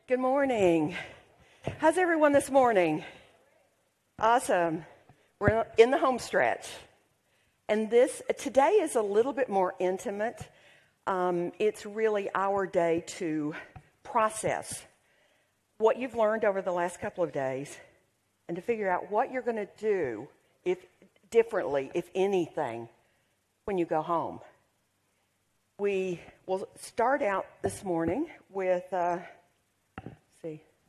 Good morning. How's everyone this morning? Awesome. We're in the home stretch. And today is a little bit more intimate. It's really our day to process what you've learned over the last couple of days and to figure out what you're going to do differently, if anything, when you go home. We will start out this morning with,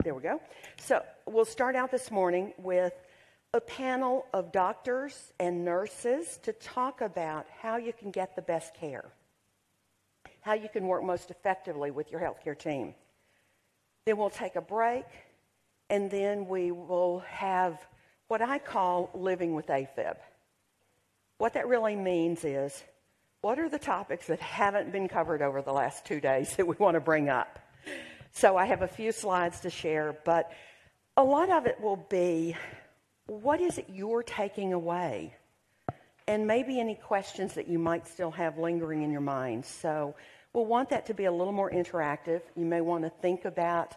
there we go. So we'll start out this morning with a panel of doctors and nurses to talk about how you can get the best care, how you can work most effectively with your healthcare team. Then we'll take a break, and then we will have what I call living with AFib. What that really means is, what are the topics that haven't been covered over the last 2 days that we want to bring up? So I have a few slides to share, but a lot of it will be, what is it you're taking away? And maybe any questions that you might still have lingering in your mind. So we'll want that to be a little more interactive. You may want to think about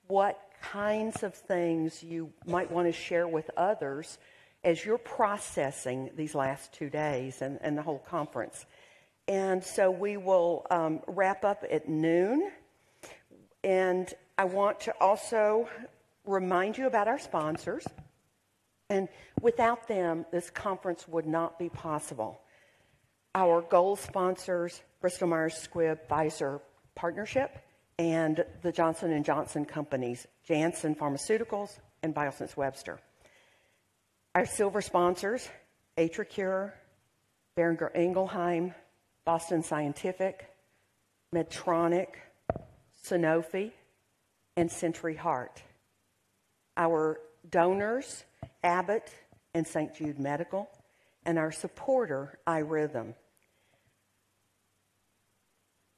what kinds of things you might want to share with others as you're processing these last 2 days and the whole conference. And so we will wrap up at noon. And I want to also remind you about our sponsors. And without them, this conference would not be possible. Our gold sponsors, Bristol Myers Squibb Pfizer Partnership, and the Johnson & Johnson companies, Janssen Pharmaceuticals and Biosense Webster. Our silver sponsors, AtriCure, Boehringer Ingelheim, Boston Scientific, Medtronic, Sanofi, and Century Heart. Our donors, Abbott and St. Jude Medical, and our supporter, iRhythm.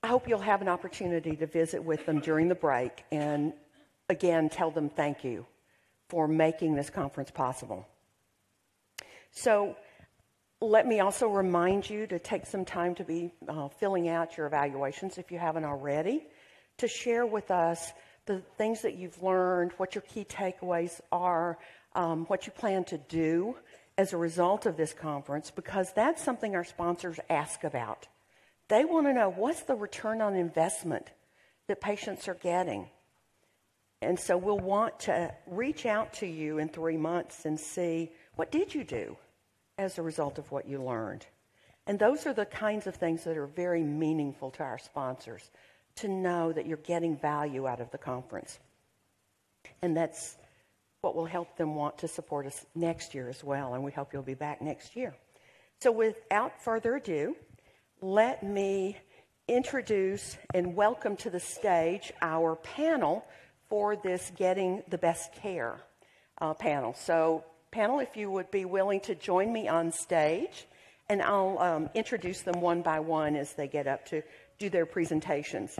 I hope you'll have an opportunity to visit with them during the break and, again, tell them thank you for making this conference possible. So let me also remind you to take some time to be filling out your evaluations if you haven't already, to share with us the things that you've learned, what your key takeaways are, what you plan to do as a result of this conference, because that's something our sponsors ask about. They want to know, what's the return on investment that patients are getting? And so we'll want to reach out to you in 3 months and see, what did you do as a result of what you learned? And those are the kinds of things that are very meaningful to our sponsors, to know that you're getting value out of the conference. And that's what will help them want to support us next year as well, and we hope you'll be back next year. So without further ado, let me introduce and welcome to the stage our panel for this Getting the Best Care panel. So panel, if you would be willing to join me on stage, and I'll introduce them one by one as they get up to do their presentations.